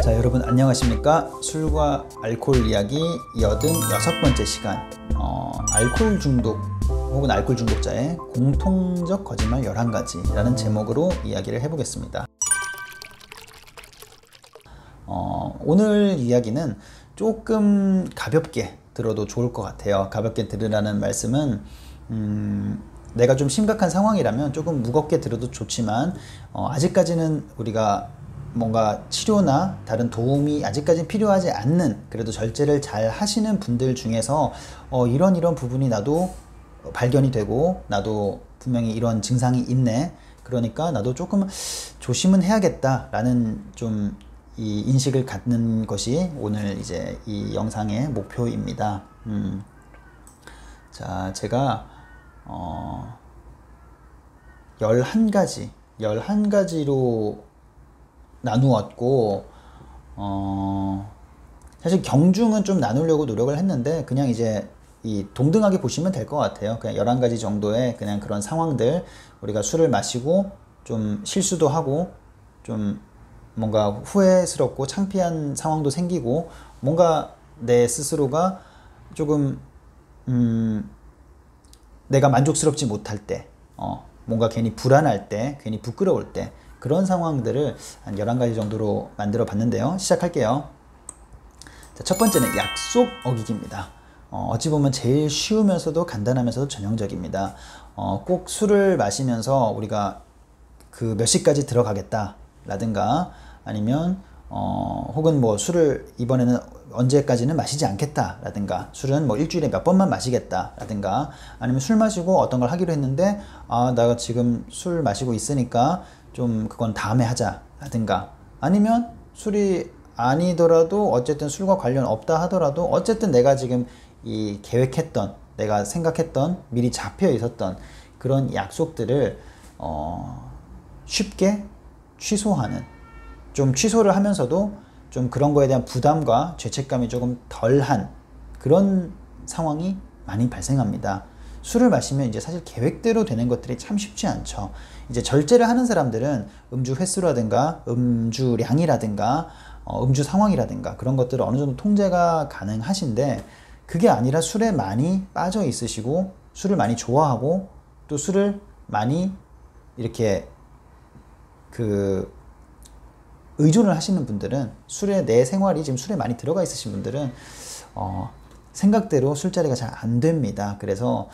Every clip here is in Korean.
자, 여러분 안녕하십니까? 술과 알코올 이야기 86번째 시간. 알코올 중독 혹은 알코올 중독자의 공통적 거짓말 11가지라는 제목으로 이야기를 해보겠습니다. 오늘 이야기는 조금 가볍게 들어도 좋을 것 같아요. 가볍게 들으라는 말씀은 내가 좀 심각한 상황이라면 조금 무겁게 들어도 좋지만 아직까지는 우리가 뭔가 치료나 다른 도움이 아직까지는 필요하지 않는, 그래도 절제를 잘 하시는 분들 중에서 이런 부분이 나도 발견이 되고 나도 분명히 이런 증상이 있네, 그러니까 나도 조금 조심은 해야겠다 라는 좀 이 인식을 갖는 것이 오늘 이제 이 영상의 목표입니다. 자, 제가 11가지로 나누었고, 사실 경중은 좀 나누려고 노력을 했는데 그냥 이제 이 동등하게 보시면 될 것 같아요. 그냥 11가지 정도의 그냥 그런 상황들, 우리가 술을 마시고 좀 실수도 하고 좀 뭔가 후회스럽고 창피한 상황도 생기고 뭔가 내 스스로가 조금 내가 만족스럽지 못할 때, 뭔가 괜히 불안할 때, 괜히 부끄러울 때, 그런 상황들을 한 11가지 정도로 만들어 봤는데요. 시작할게요. 자, 첫 번째는 약속 어기기입니다. 어찌 보면 제일 쉬우면서도 간단하면서도 전형적입니다. 꼭 술을 마시면서 우리가 그 몇 시까지 들어가겠다 라든가, 아니면 혹은 뭐 술을 이번에는 언제까지는 마시지 않겠다 라든가, 술은 뭐 일주일에 몇 번만 마시겠다 라든가, 아니면 술 마시고 어떤 걸 하기로 했는데 내가 지금 술 마시고 있으니까 좀 그건 다음에 하자 라든가, 아니면 술이 아니더라도 어쨌든 술과 관련 없다 하더라도 어쨌든 내가 지금 이 계획했던, 내가 생각했던, 미리 잡혀 있었던 그런 약속들을 쉽게 취소하는, 좀 취소를 하면서도 좀 그런 거에 대한 부담과 죄책감이 조금 덜한 그런 상황이 많이 발생합니다. 술을 마시면 이제 사실 계획대로 되는 것들이 참 쉽지 않죠. 이제 절제를 하는 사람들은 음주 횟수라든가 음주량이라든가 음주 상황이라든가 그런 것들을 어느 정도 통제가 가능하신데, 그게 아니라 술에 많이 빠져 있으시고 술을 많이 좋아하고 또 술을 많이 이렇게 의존을 하시는 분들은, 술에 내 생활이 지금 술에 많이 들어가 있으신 분들은 생각대로 술자리가 잘 안 됩니다. 그래서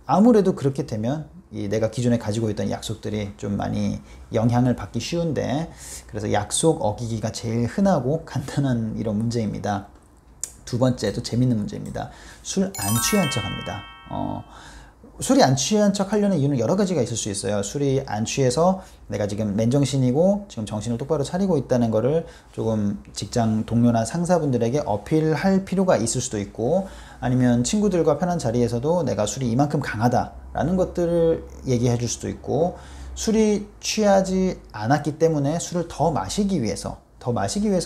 아무래도 그렇게 되면 내가 기존에 가지고 있던 약속들이 좀 많이 영향을 받기 쉬운데, 그래서 약속 어기기가 제일 흔하고 간단한 이런 문제입니다. 두 번째도 재밌는 문제입니다. 술 안 취한 척 합니다. 술이 안 취한 척 하려는 이유는 여러 가지가 있을 수 있어요. 술이 안 취해서 내가 지금 맨정신이고 지금 정신을 똑바로 차리고 있다는 거를 조금 직장 동료나 상사분들에게 어필할 필요가 있을 수도 있고, 아니면 친구들과 편한 자리에서도 내가 술이 이만큼 강하다라는 것들을 얘기해 줄 수도 있고, 술이 취하지 않았기 때문에 술을 더 마시기 위해서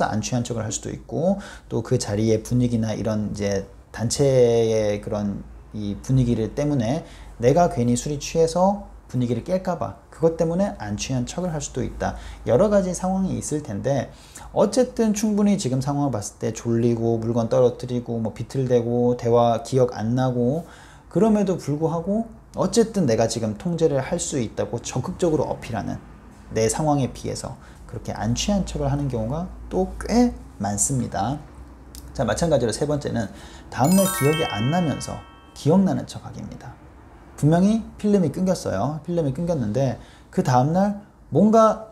안 취한 척을 할 수도 있고, 또 그 자리의 분위기나 이런 이제 단체의 그런 이 분위기를 때문에 내가 괜히 술이 취해서 분위기를 깰까봐 그것 때문에 안 취한 척을 할 수도 있다. 여러 가지 상황이 있을 텐데, 어쨌든 충분히 지금 상황을 봤을 때 졸리고 물건 떨어뜨리고 뭐 비틀대고 대화 기억 안 나고, 그럼에도 불구하고 어쨌든 내가 지금 통제를 할 수 있다고 적극적으로 어필하는, 내 상황에 비해서 그렇게 안 취한 척을 하는 경우가 또 꽤 많습니다. 자, 마찬가지로 세 번째는 다음날 기억이 안 나면서 기억나는 척하기입니다. 분명히 필름이 끊겼어요. 필름이 끊겼는데 그 다음날 뭔가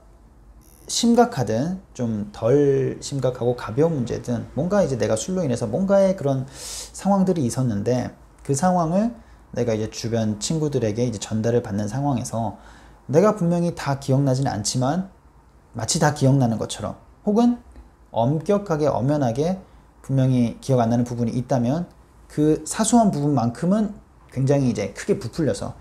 심각하든 좀 덜 심각하고 가벼운 문제든 뭔가 이제 내가 술로 인해서 뭔가의 그런 상황들이 있었는데, 그 상황을 내가 이제 주변 친구들에게 이제 전달을 받는 상황에서 내가 분명히 다 기억나지는 않지만 마치 다 기억나는 것처럼, 혹은 엄격하게 엄연하게 분명히 기억 안 나는 부분이 있다면 그 사소한 부분만큼은 굉장히 이제 크게 부풀려서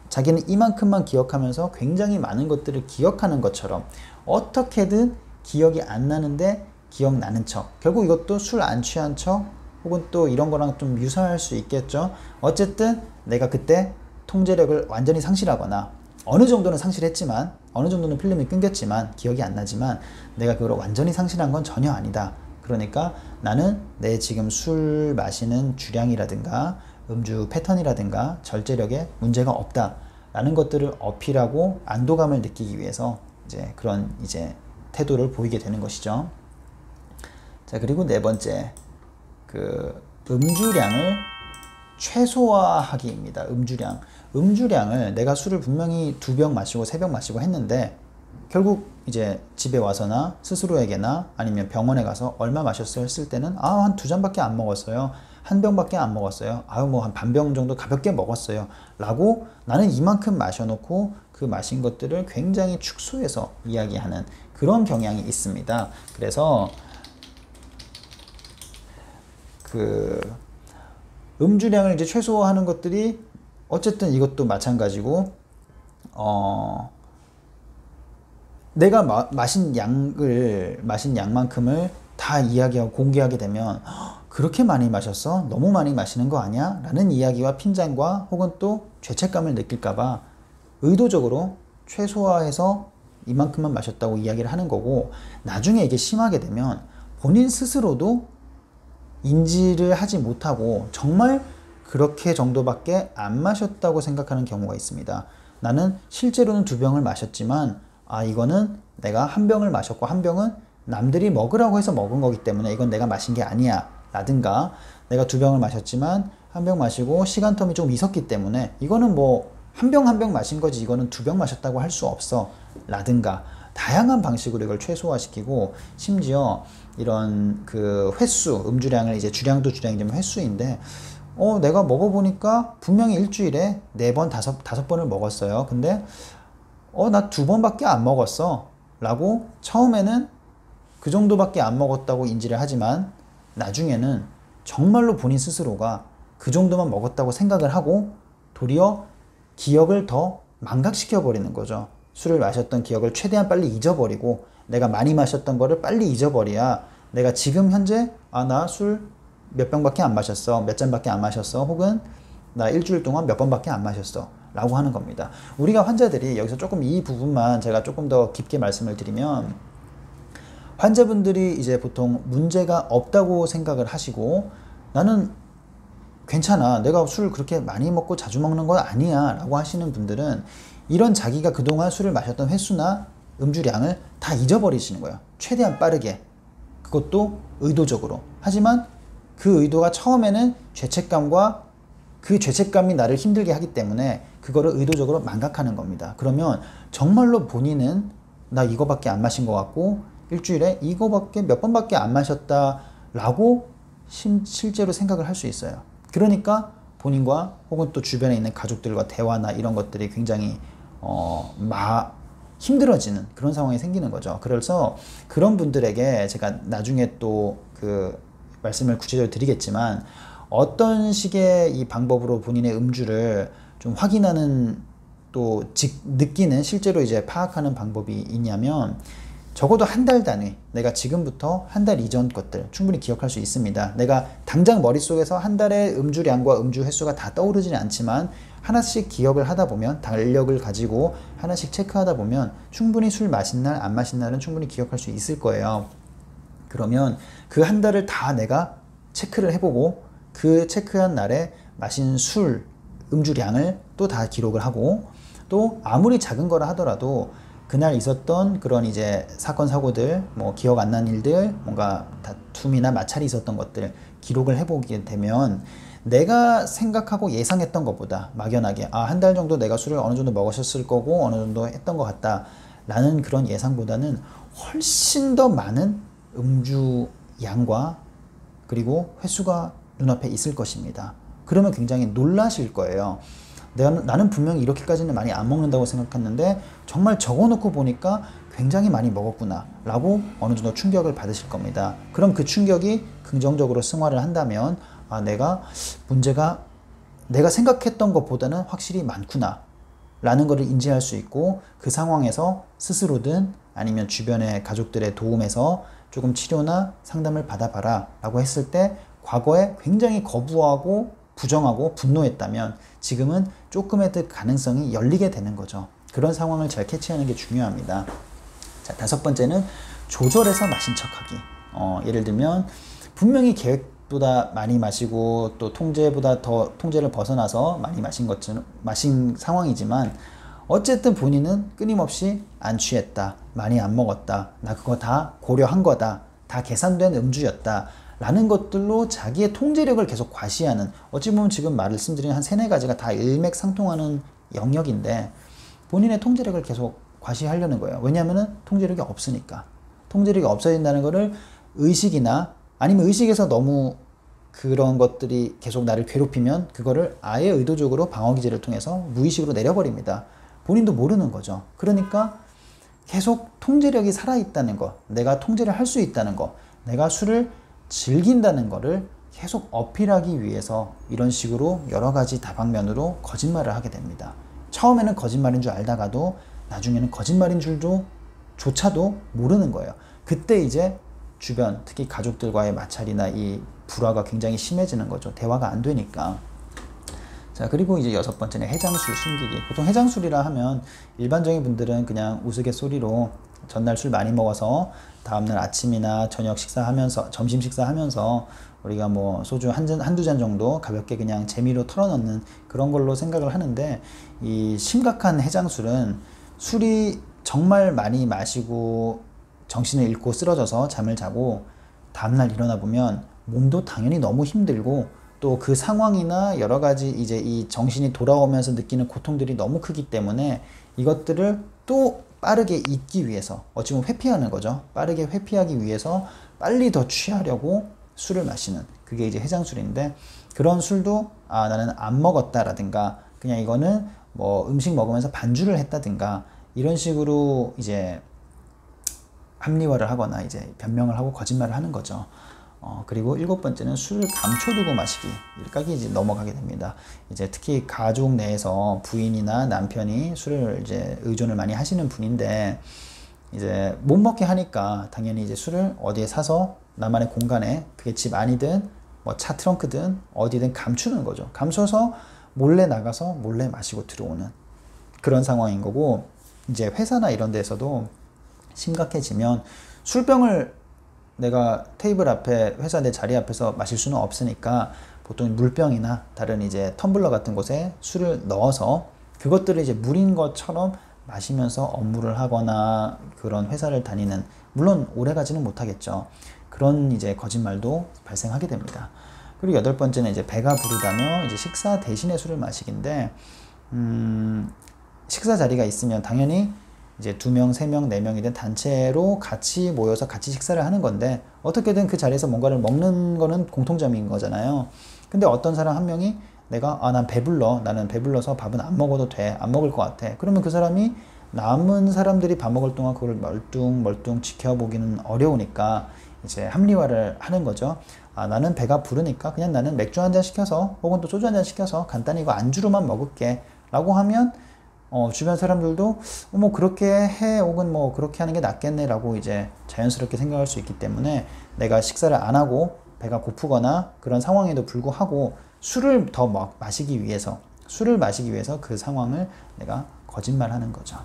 자기는 이만큼만 기억하면서 굉장히 많은 것들을 기억하는 것처럼 어떻게든 기억이 안 나는데 기억나는 척, 결국 이것도 술 안 취한 척 혹은 또 이런 거랑 좀 유사할 수 있겠죠. 어쨌든 내가 그때 통제력을 완전히 상실하거나 어느 정도는 상실했지만 어느 정도는 필름이 끊겼지만 기억이 안 나지만 내가 그걸 완전히 상실한 건 전혀 아니다. 그러니까 나는 내 지금 술 마시는 주량이라든가 음주 패턴이라든가 절제력에 문제가 없다 라는 것들을 어필하고 안도감을 느끼기 위해서 이제 그런 이제 태도를 보이게 되는 것이죠. 자, 그리고 네 번째, 그 음주량을 최소화하기입니다. 음주량을 내가 술을 분명히 2병 마시고 3병 마시고 했는데 결국 이제 집에 와서나 스스로에게나 아니면 병원에 가서 얼마 마셨어요 했을 때는 한 2잔밖에 안 먹었어요. 1병밖에 안 먹었어요. 뭐 한 반병 정도 가볍게 먹었어요. 라고 나는 이만큼 마셔놓고 그 마신 것들을 굉장히 축소해서 이야기하는 그런 경향이 있습니다. 그래서 그 음주량을 이제 최소화하는 것들이 어쨌든 이것도 마찬가지고 내가 마신 양만큼을 다 이야기하고 공개하게 되면 그렇게 많이 마셨어? 너무 많이 마시는 거 아니야? 라는 이야기와 핀잔과 혹은 또 죄책감을 느낄까봐 의도적으로 최소화해서 이만큼만 마셨다고 이야기를 하는 거고, 나중에 이게 심하게 되면 본인 스스로도 인지를 하지 못하고 정말 그렇게 정도밖에 안 마셨다고 생각하는 경우가 있습니다. 나는 실제로는 2병을 마셨지만 이거는 내가 1병을 마셨고 1병은 남들이 먹으라고 해서 먹은 거기 때문에 이건 내가 마신 게 아니야 라든가, 내가 2병을 마셨지만 1병 마시고 시간텀이 좀 있었기 때문에 이거는 뭐 1병 마신 거지 이거는 2병 마셨다고 할 수 없어 라든가, 다양한 방식으로 이걸 최소화시키고, 심지어 이런 그 횟수, 음주량을 이제 주량도 주량이지만 횟수인데 내가 먹어보니까 분명히 일주일에 4번, 5번을 먹었어요. 근데 나 2번밖에 안 먹었어 라고 처음에는 그 정도밖에 안 먹었다고 인지를 하지만 나중에는 정말로 본인 스스로가 그 정도만 먹었다고 생각을 하고 도리어 기억을 더 망각시켜 버리는 거죠. 술을 마셨던 기억을 최대한 빨리 잊어버리고 내가 많이 마셨던 거를 빨리 잊어버려야 내가 지금 현재 나 술 몇 병밖에 안 마셨어, 몇 잔밖에 안 마셨어, 혹은 나 일주일 동안 몇 번밖에 안 마셨어 라고 하는 겁니다. 우리가 환자들이 여기서 조금 이 부분만 제가 조금 더 깊게 말씀을 드리면, 환자분들이 이제 보통 문제가 없다고 생각을 하시고 나는 괜찮아, 내가 술 그렇게 많이 먹고 자주 먹는 건 아니야 라고 하시는 분들은 이런 자기가 그동안 술을 마셨던 횟수나 음주량을 다 잊어버리시는 거예요. 최대한 빠르게, 그것도 의도적으로. 하지만 그 의도가 처음에는 죄책감과 그 죄책감이 나를 힘들게 하기 때문에 그거를 의도적으로 망각하는 겁니다. 그러면 정말로 본인은 나 이거밖에 안 마신 것 같고 일주일에 이거밖에 몇 번밖에 안 마셨다 라고 실제로 생각을 할 수 있어요. 그러니까 본인과 혹은 또 주변에 있는 가족들과 대화나 이런 것들이 굉장히 힘들어지는 그런 상황이 생기는 거죠. 그래서 그런 분들에게 제가 나중에 또 그 말씀을 구체적으로 드리겠지만, 어떤 식의 이 방법으로 본인의 음주를 좀 확인하는 또 느끼는, 실제로 이제 파악하는 방법이 있냐면, 적어도 한 달 단위, 내가 지금부터 한 달 이전 것들 충분히 기억할 수 있습니다. 내가 당장 머릿속에서 한 달의 음주량과 음주 횟수가 다 떠오르지는 않지만 하나씩 기억을 하다 보면, 달력을 가지고 하나씩 체크하다 보면 충분히 술 마신 날, 안 마신 날은 충분히 기억할 수 있을 거예요. 그러면 그 한 달을 다 내가 체크를 해보고 그 체크한 날에 마신 술, 음주량을 또 다 기록을 하고, 또 아무리 작은 거라 하더라도 그날 있었던 그런 이제 사건, 사고들, 뭐 기억 안 나는 일들, 뭔가 다툼이나 마찰이 있었던 것들 기록을 해보게 되면 내가 생각하고 예상했던 것보다 막연하게 한 달 정도 내가 술을 어느 정도 먹으셨을 거고 어느 정도 했던 것 같다 라는 그런 예상보다는 훨씬 더 많은 음주 양과 그리고 횟수가 눈앞에 있을 것입니다. 그러면 굉장히 놀라실 거예요. 나는 분명히 이렇게까지는 많이 안 먹는다고 생각했는데 정말 적어놓고 보니까 굉장히 많이 먹었구나 라고 어느 정도 충격을 받으실 겁니다. 그럼 그 충격이 긍정적으로 승화를 한다면 문제가 내가 생각했던 것보다는 확실히 많구나 라는 것을 인지할 수 있고, 그 상황에서 스스로든 아니면 주변의 가족들의 도움에서 조금 치료나 상담을 받아봐라 라고 했을 때 과거에 굉장히 거부하고 부정하고 분노했다면 지금은 조금의 가능성이 열리게 되는 거죠. 그런 상황을 잘 캐치하는 게 중요합니다. 자, 다섯 번째는 조절해서 마신 척하기. 예를 들면 분명히 계획보다 많이 마시고 또 통제보다 더 통제를 벗어나서 많이 마신 상황이지만 어쨌든 본인은 끊임없이 안 취했다, 많이 안 먹었다, 나 그거 다 고려한 거다, 다 계산된 음주였다 라는 것들로 자기의 통제력을 계속 과시하는, 어찌 보면 지금 말씀드린 한 세네 가지가 다 일맥상통하는 영역인데 본인의 통제력을 계속 과시하려는 거예요. 왜냐하면 통제력이 없으니까. 통제력이 없어진다는 거를 의식이나 아니면 의식에서 너무 그런 것들이 계속 나를 괴롭히면 그거를 아예 의도적으로 방어기제를 통해서 무의식으로 내려버립니다. 본인도 모르는 거죠. 그러니까 계속 통제력이 살아있다는 거, 내가 통제를 할 수 있다는 거, 내가 술을 즐긴다는 거를 계속 어필하기 위해서 이런 식으로 여러 가지 다방면으로 거짓말을 하게 됩니다. 처음에는 거짓말인 줄 알다가도 나중에는 거짓말인 줄도 조차도 모르는 거예요. 그때 이제 주변, 특히 가족들과의 마찰이나 이 불화가 굉장히 심해지는 거죠. 대화가 안 되니까. 자, 그리고 이제 여섯 번째는 해장술 숨기기. 보통 해장술이라 하면 일반적인 분들은 그냥 우스갯소리로 전날 술 많이 먹어서 다음날 아침이나 저녁 식사하면서, 점심 식사하면서 우리가 뭐 소주 한두 잔 정도 가볍게 그냥 재미로 털어넣는 그런 걸로 생각을 하는데, 이 심각한 해장술은 술이 정말 많이 마시고 정신을 잃고 쓰러져서 잠을 자고 다음날 일어나 보면 몸도 당연히 너무 힘들고 또 그 상황이나 여러 가지 이제 이 정신이 돌아오면서 느끼는 고통들이 너무 크기 때문에 이것들을 또 빠르게 잊기 위해서, 어찌 보면 회피하는 거죠. 빠르게 회피하기 위해서 빨리 더 취하려고 술을 마시는, 그게 이제 해장술인데, 그런 술도 나는 안 먹었다라든가 그냥 이거는 뭐 음식 먹으면서 반주를 했다든가 이런 식으로 이제 합리화를 하거나 이제 변명을 하고 거짓말을 하는 거죠. 그리고 일곱 번째는 술을 감춰두고 마시기. 여기까지 이제 넘어가게 됩니다. 이제 특히 가족 내에서 부인이나 남편이 술을 이제 의존을 많이 하시는 분인데, 이제 못 먹게 하니까 당연히 이제 술을 어디에 사서 나만의 공간에, 그게 집 안이든 뭐 차 트렁크든 어디든 감추는 거죠. 감춰서 몰래 나가서 몰래 마시고 들어오는 그런 상황인 거고, 이제 회사나 이런 데서도 심각해지면 술병을 내가 테이블 앞에, 회사 내 자리 앞에서 마실 수는 없으니까 보통 물병이나 다른 이제 텀블러 같은 곳에 술을 넣어서 그것들을 이제 물인 것처럼 마시면서 업무를 하거나 그런 회사를 다니는, 물론 오래 가지는 못하겠죠. 그런 이제 거짓말도 발생하게 됩니다. 그리고 여덟 번째는 이제 배가 부르다며 이제 식사 대신에 술을 마시기인데, 식사 자리가 있으면 당연히 이제 2명, 3명, 4명이든 단체로 같이 모여서 같이 식사를 하는 건데, 어떻게든 그 자리에서 뭔가를 먹는 거는 공통점인 거잖아요. 근데 어떤 사람 한 명이 내가 난 배불러, 나는 배불러서 밥은 안 먹어도 돼, 안 먹을 것 같아. 그러면 그 사람이 남은 사람들이 밥 먹을 동안 그걸 멀뚱멀뚱 지켜보기는 어려우니까 이제 합리화를 하는 거죠. 나는 배가 부르니까 그냥 나는 맥주 한 잔 시켜서 혹은 또 소주 한 잔 시켜서 간단히 이거 안주로만 먹을게 라고 하면 주변 사람들도 뭐 그렇게 해, 혹은 뭐 그렇게 하는 게 낫겠네 라고 이제 자연스럽게 생각할 수 있기 때문에, 내가 식사를 안 하고 배가 고프거나 그런 상황에도 불구하고 술을 더 마시기 위해서 그 상황을 내가 거짓말하는 거죠.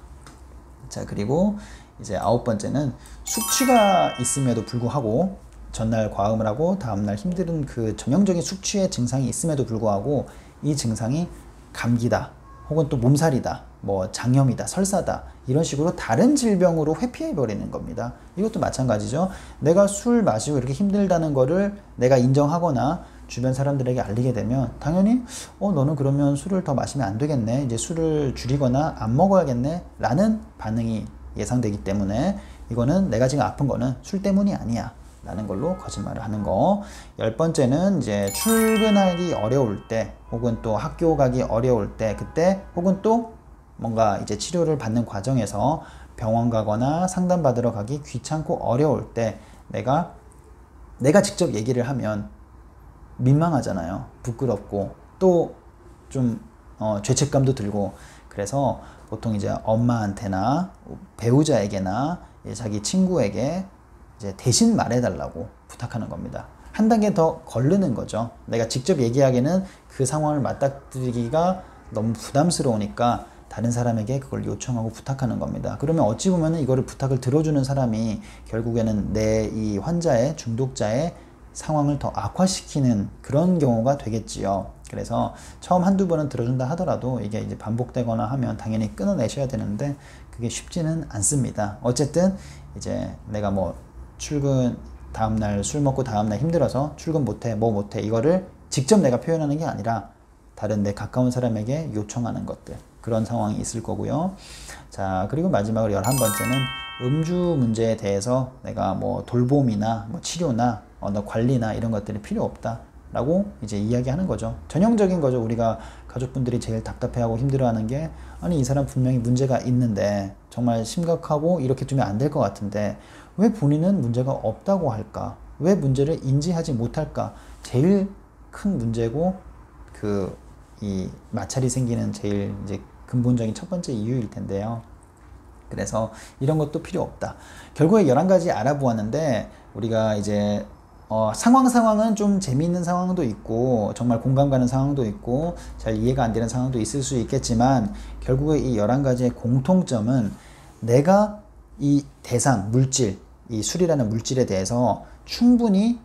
자, 그리고 이제 아홉 번째는 숙취가 있음에도 불구하고, 전날 과음을 하고 다음날 힘든 그 전형적인 숙취의 증상이 있음에도 불구하고 이 증상이 감기다, 혹은 또 몸살이다, 뭐 장염이다, 설사다, 이런 식으로 다른 질병으로 회피해버리는 겁니다. 이것도 마찬가지죠. 내가 술 마시고 이렇게 힘들다는 거를 내가 인정하거나 주변 사람들에게 알리게 되면 당연히 너는 그러면 술을 더 마시면 안 되겠네, 이제 술을 줄이거나 안 먹어야겠네 라는 반응이 예상되기 때문에, 이거는 내가 지금 아픈 거는 술 때문이 아니야 라는 걸로 거짓말을 하는 거. 열 번째는 이제 출근하기 어려울 때, 혹은 또 학교 가기 어려울 때, 그때 혹은 또 뭔가 이제 치료를 받는 과정에서 병원 가거나 상담받으러 가기 귀찮고 어려울 때 내가 직접 얘기를 하면 민망하잖아요. 부끄럽고 또 좀 죄책감도 들고, 그래서 보통 이제 엄마한테나 배우자에게나 자기 친구에게 이제 대신 말해달라고 부탁하는 겁니다. 한 단계 더 거르는 거죠. 내가 직접 얘기하기에는 그 상황을 맞닥뜨리기가 너무 부담스러우니까 다른 사람에게 그걸 요청하고 부탁하는 겁니다. 그러면 어찌 보면 이거를 부탁을 들어주는 사람이 결국에는 내 이 환자의 중독자의 상황을 더 악화시키는 그런 경우가 되겠지요. 그래서 처음 한두 번은 들어준다 하더라도 이게 이제 반복되거나 하면 당연히 끊어내셔야 되는데 그게 쉽지는 않습니다. 어쨌든 이제 내가 뭐 출근 다음날 술 먹고 다음날 힘들어서 출근 못해 뭐 못해 이거를 직접 내가 표현하는 게 아니라 다른 내 가까운 사람에게 요청하는 것들, 그런 상황이 있을 거고요. 자, 그리고 마지막으로 11번째는 음주 문제에 대해서 내가 뭐 돌봄이나 뭐 치료나 관리나 이런 것들이 필요 없다 라고 이제 이야기하는 거죠. 전형적인 거죠. 우리가 가족분들이 제일 답답해하고 힘들어하는 게, 아니 이 사람 분명히 문제가 있는데 정말 심각하고 이렇게 두면 안 될 것 같은데 왜 본인은 문제가 없다고 할까? 왜 문제를 인지하지 못할까? 제일 큰 문제고 이 마찰이 생기는 제일 이제 근본적인 첫 번째 이유일 텐데요. 그래서 이런 것도 필요 없다. 결국에 11가지 알아보았는데 우리가 이제 상황은 좀 재미있는 상황도 있고 정말 공감 가는 상황도 있고 잘 이해가 안 되는 상황도 있을 수 있겠지만 결국에 이 11가지의 공통점은 내가 이 대상, 물질, 이 술이라는 물질에 대해서 충분히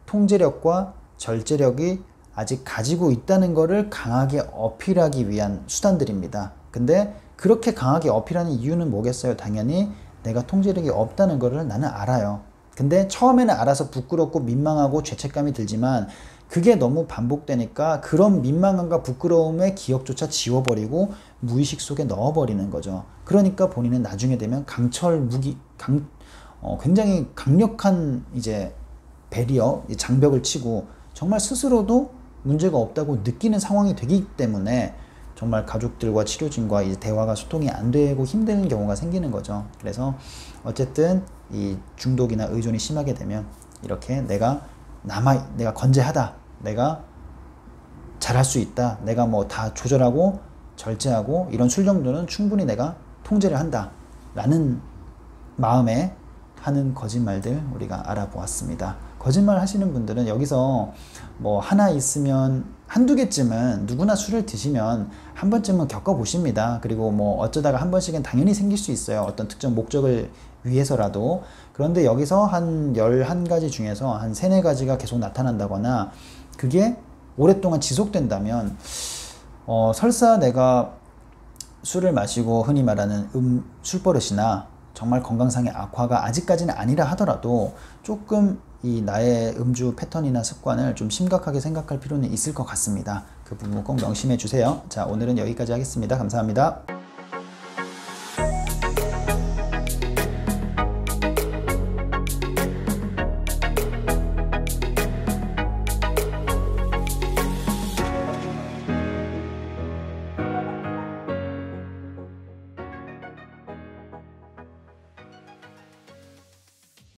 통제력과 절제력이 아직 가지고 있다는 것을 강하게 어필하기 위한 수단들입니다. 근데 그렇게 강하게 어필하는 이유는 뭐겠어요? 당연히 내가 통제력이 없다는 것을 나는 알아요. 근데 처음에는 알아서 부끄럽고 민망하고 죄책감이 들지만 그게 너무 반복되니까 그런 민망함과 부끄러움의 기억조차 지워버리고 무의식 속에 넣어버리는 거죠. 그러니까 본인은 나중에 되면 굉장히 강력한 이제 배리어, 장벽을 치고 정말 스스로도 문제가 없다고 느끼는 상황이 되기 때문에 정말 가족들과 치료진과 이제 대화가 소통이 안 되고 힘든 경우가 생기는 거죠. 그래서 어쨌든 이 중독이나 의존이 심하게 되면 이렇게 내가 건재하다, 내가 잘할 수 있다, 내가 뭐 다 조절하고 절제하고 이런 술 정도는 충분히 내가 통제를 한다 라는 마음에 하는 거짓말들 우리가 알아보았습니다. 거짓말 하시는 분들은 여기서 뭐 하나 있으면 한두 개쯤은 누구나 술을 드시면 한 번쯤은 겪어보십니다. 그리고 뭐 어쩌다가 한 번씩은 당연히 생길 수 있어요. 어떤 특정 목적을 위해서라도. 그런데 여기서 한 11가지 중에서 한 3, 4가지가 계속 나타난다거나 그게 오랫동안 지속된다면 설사 내가 술을 마시고 흔히 말하는 술버릇이나 정말 건강상의 악화가 아직까지는 아니라 하더라도 조금 이 나의 음주 패턴이나 습관을 좀 심각하게 생각할 필요는 있을 것 같습니다. 그 부분 꼭 명심해 주세요. 자, 오늘은 여기까지 하겠습니다. 감사합니다.